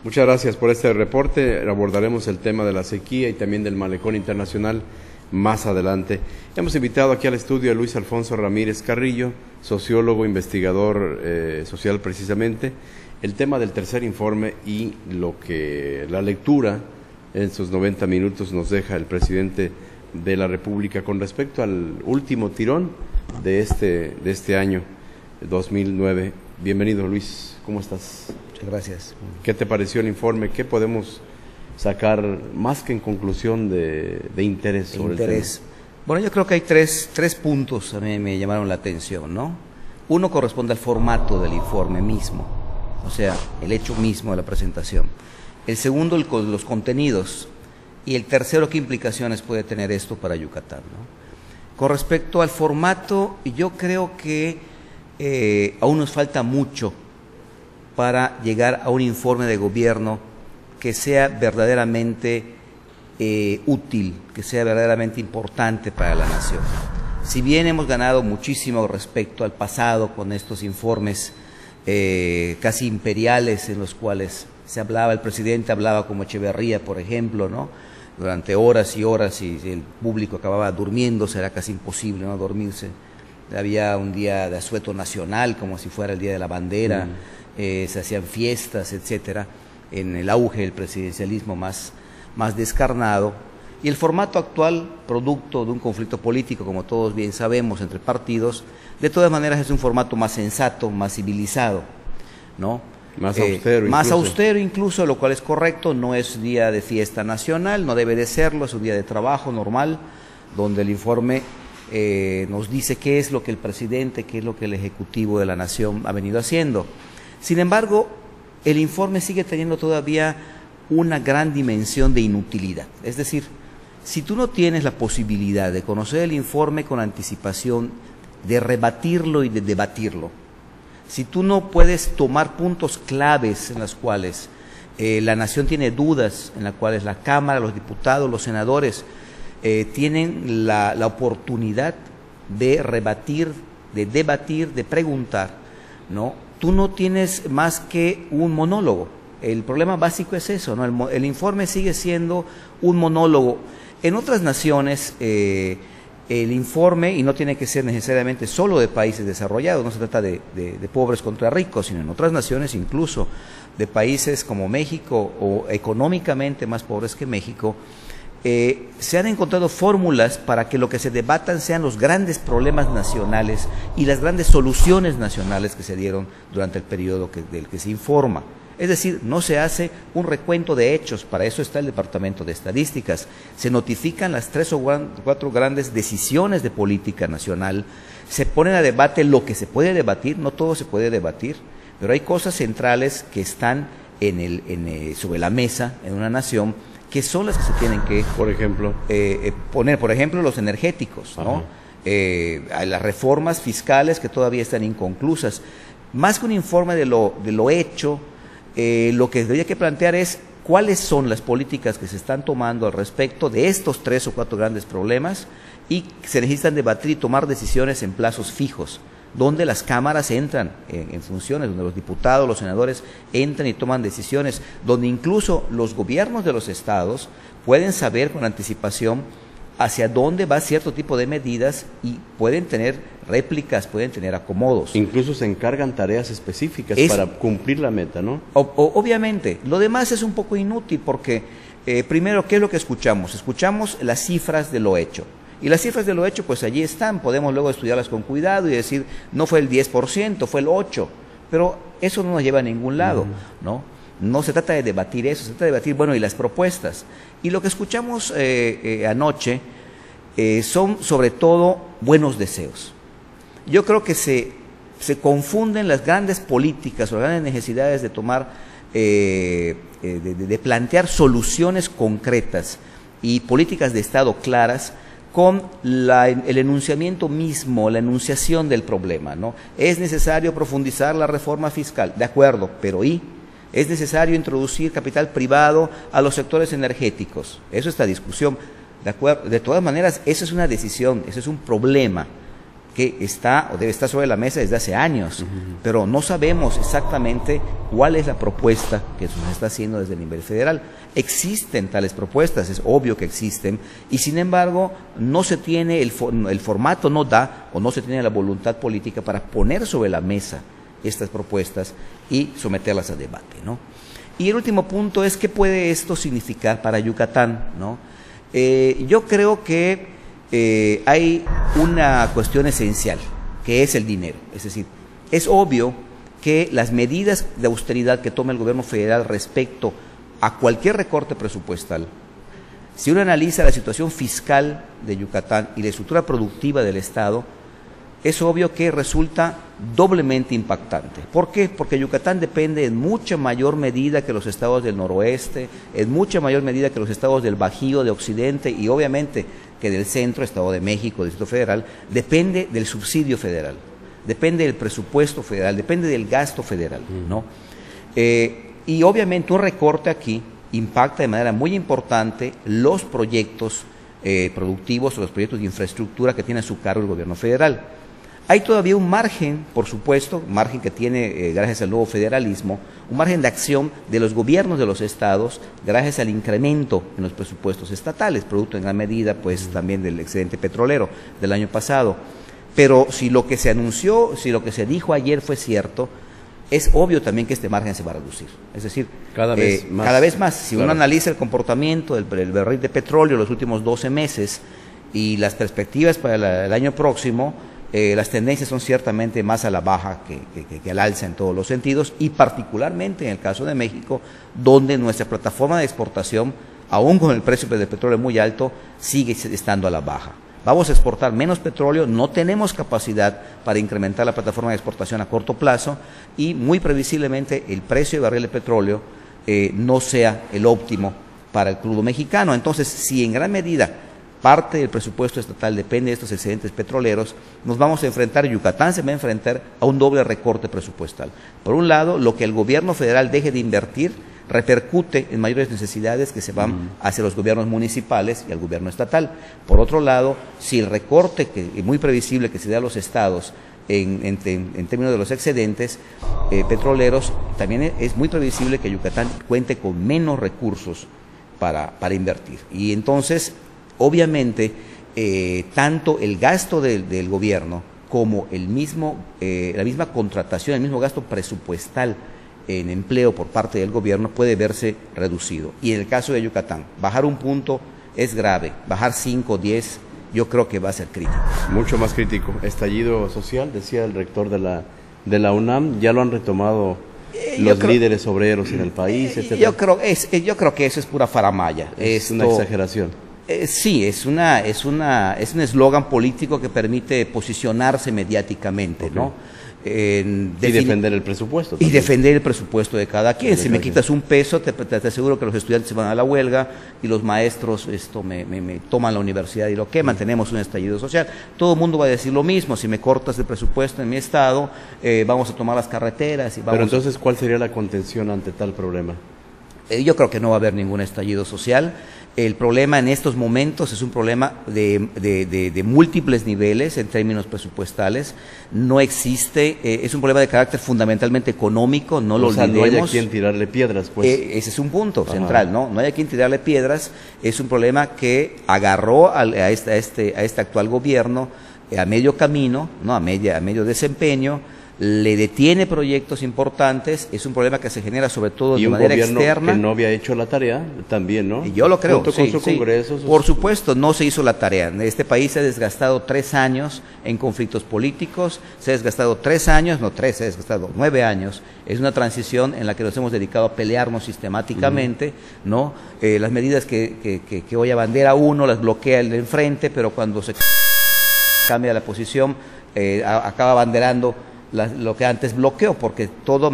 Muchas gracias por este reporte. Abordaremos el tema de la sequía y también del malecón internacional más adelante. Hemos invitado aquí al estudio a Luis Alfonso Ramírez Carrillo, sociólogo, investigador social precisamente. El tema del tercer informe y lo que la lectura en sus 90 minutos nos deja el presidente de la República con respecto al último tirón de este año 2009. Bienvenido, Luis. ¿Cómo estás? Muchas gracias. ¿Qué te pareció el informe? ¿Qué podemos sacar más que en conclusión de interés sobre el tema? Bueno, yo creo que hay tres puntos a mí me llamaron la atención, ¿no? Uno corresponde al formato del informe mismo, o sea, el hecho mismo de la presentación. El segundo, los contenidos. Y el tercero, qué implicaciones puede tener esto para Yucatán, ¿no? Con respecto al formato, yo creo que aún nos falta mucho para llegar a un informe de gobierno que sea verdaderamente útil, que sea verdaderamente importante para la nación. Si bien hemos ganado muchísimo respecto al pasado con estos informes casi imperiales en los cuales se hablaba, el presidente hablaba como Echeverría, por ejemplo, ¿no? Durante horas y horas, y el público acababa durmiéndose, era casi imposible no dormirse. Había un día de asueto nacional, como si fuera el Día de la Bandera, se hacían fiestas, etcétera, en el auge del presidencialismo más descarnado. Y el formato actual, producto de un conflicto político, como todos bien sabemos, entre partidos, de todas maneras es un formato más sensato, más civilizado, ¿no? Más austero incluso, lo cual es correcto. No es día de fiesta nacional, no debe de serlo, es un día de trabajo normal, donde el informe nos dice qué es lo que el presidente, qué es lo que el Ejecutivo de la Nación ha venido haciendo. Sin embargo, el informe sigue teniendo todavía una gran dimensión de inutilidad. Es decir, si tú no tienes la posibilidad de conocer el informe con anticipación, de rebatirlo y de debatirlo, si tú no puedes tomar puntos claves en los cuales la nación tiene dudas, en las cuales la Cámara, los diputados, los senadores tienen la oportunidad de rebatir, de debatir, de preguntar, ¿no? Tú no tienes más que un monólogo. El problema básico es eso, ¿no? El informe sigue siendo un monólogo. En otras naciones el informe, y no tiene que ser necesariamente solo de países desarrollados, no se trata de pobres contra ricos, sino en otras naciones incluso de países como México o económicamente más pobres que México, se han encontrado fórmulas para que lo que se debatan sean los grandes problemas nacionales y las grandes soluciones nacionales que se dieron durante el periodo del que se informa. Es decir, no se hace un recuento de hechos, para eso está el Departamento de Estadísticas. Se notifican las 3 o 4 grandes decisiones de política nacional, se ponen a debate lo que se puede debatir, no todo se puede debatir, pero hay cosas centrales que están sobre la mesa en una nación, que son las que se tienen que, por ejemplo, poner, por ejemplo, los energéticos, ¿no? Las reformas fiscales que todavía están inconclusas. Más que un informe de lo hecho, lo que debería que plantear es cuáles son las políticas que se están tomando al respecto de estos 3 o 4 grandes problemas y se necesitan debatir y tomar decisiones en plazos fijos, donde las cámaras entran en funciones, donde los diputados, los senadores entran y toman decisiones, donde incluso los gobiernos de los estados pueden saber con anticipación hacia dónde va cierto tipo de medidas y pueden tener réplicas, pueden tener acomodos. Incluso se encargan tareas específicas para cumplir la meta, ¿no? Obviamente. Lo demás es un poco inútil porque, primero, ¿qué es lo que escuchamos? Escuchamos las cifras de lo hecho. Y las cifras de lo hecho, pues allí están, podemos luego estudiarlas con cuidado y decir, no fue el 10%, fue el 8%, pero eso no nos lleva a ningún lado, ¿no? No se trata de debatir eso, se trata de debatir, bueno, y las propuestas. Y lo que escuchamos anoche son sobre todo buenos deseos. Yo creo que se confunden las grandes políticas o las grandes necesidades de tomar, de plantear soluciones concretas y políticas de Estado claras con el enunciamiento mismo, la enunciación del problema, ¿no? Es necesario profundizar la reforma fiscal, de acuerdo, pero ¿y? Es necesario introducir capital privado a los sectores energéticos. Eso está en discusión. De todas maneras, eso es una decisión, eso es un problema que está o debe estar sobre la mesa desde hace años, pero no sabemos exactamente cuál es la propuesta que se está haciendo desde el nivel federal. Existen tales propuestas, es obvio que existen, y sin embargo no se tiene el formato, no da, o no se tiene la voluntad política para poner sobre la mesa estas propuestas y someterlas a debate, ¿no? Y el último punto es qué puede esto significar para Yucatán, ¿no? Yo creo que hay una cuestión esencial, que es el dinero. Es decir, es obvio que las medidas de austeridad que toma el gobierno federal respecto a cualquier recorte presupuestal, si uno analiza la situación fiscal de Yucatán y la estructura productiva del Estado, es obvio que resulta doblemente impactante. ¿Por qué? Porque Yucatán depende en mucha mayor medida que los estados del noroeste, en mucha mayor medida que los estados del Bajío, de Occidente y obviamente que del centro, Estado de México, Distrito Federal, depende del subsidio federal, depende del presupuesto federal, depende del gasto federal, ¿no? Y obviamente un recorte aquí impacta de manera muy importante los proyectos productivos o los proyectos de infraestructura que tiene a su cargo el gobierno federal. Hay todavía un margen, por supuesto, un margen que tiene, gracias al nuevo federalismo, un margen de acción de los gobiernos de los estados, gracias al incremento en los presupuestos estatales, producto en gran medida, pues, también del excedente petrolero del año pasado. Pero si lo que se anunció, si lo que se dijo ayer fue cierto, es obvio también que este margen se va a reducir. Es decir, cada vez más. Si uno analiza el comportamiento del barril de petróleo los últimos 12 meses y las perspectivas para el año próximo, las tendencias son ciertamente más a la baja que al alza en todos los sentidos, y particularmente en el caso de México, donde nuestra plataforma de exportación, aún con el precio del petróleo muy alto, sigue estando a la baja. Vamos a exportar menos petróleo, no tenemos capacidad para incrementar la plataforma de exportación a corto plazo, y muy previsiblemente el precio de barril de petróleo no sea el óptimo para el crudo mexicano. Entonces, si en gran medida parte del presupuesto estatal depende de estos excedentes petroleros, nos vamos a enfrentar, Yucatán se va a enfrentar a un doble recorte presupuestal. Por un lado, lo que el gobierno federal deje de invertir repercute en mayores necesidades que se van hacia los gobiernos municipales y al gobierno estatal. Por otro lado, si el recorte, que es muy previsible que se dé a los estados en términos de los excedentes petroleros, también es muy previsible que Yucatán cuente con menos recursos para invertir. Y entonces, obviamente, tanto el gasto del gobierno como la misma contratación, el mismo gasto presupuestal en empleo por parte del gobierno puede verse reducido. Y en el caso de Yucatán, bajar un punto es grave, bajar 5 o 10 yo creo que va a ser crítico. Mucho más crítico. Estallido social, decía el rector de la UNAM, ya lo han retomado los líderes obreros en el país, etc. Yo creo que eso es pura faramalla. Es una exageración. Sí, es un eslogan político que permite posicionarse mediáticamente, okay, ¿no? Y defender el presupuesto. Y defender el presupuesto de cada quien. Si me quitas un peso, te aseguro que los estudiantes se van a la huelga y los maestros me toman la universidad y lo queman. Tenemos un estallido social. Todo el mundo va a decir lo mismo. Si me cortas el presupuesto en mi estado, vamos a tomar las carreteras. Pero entonces, ¿cuál sería la contención ante tal problema? Yo creo que no va a haber ningún estallido social. El problema en estos momentos es un problema de múltiples niveles en términos presupuestales. No existe, es un problema de carácter fundamentalmente económico, no lo olvidemos. No hay a quien tirarle piedras, pues. Ese es un punto central, ¿no? No hay a quien tirarle piedras. Es un problema que agarró a este actual gobierno a medio camino, ¿no? a medio desempeño. Le detiene proyectos importantes, es un problema que se genera sobre todo de manera externa. Y un gobierno que no había hecho la tarea también, ¿no? Y yo lo creo, sí, con su Congreso, por supuesto, no se hizo la tarea. Este país se ha desgastado 3 años en conflictos políticos, se ha desgastado 3 años, no 3, se ha desgastado 9 años. Es una transición en la que nos hemos dedicado a pelearnos sistemáticamente, ¿no? Las medidas que hoy abandera uno las bloquea el de enfrente, pero cuando se cambia la posición, acaba abanderando lo que antes bloqueó, porque todo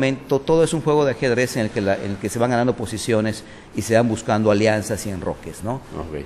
es un juego de ajedrez en el que se van ganando posiciones y se van buscando alianzas y enroques, ¿no? Okay.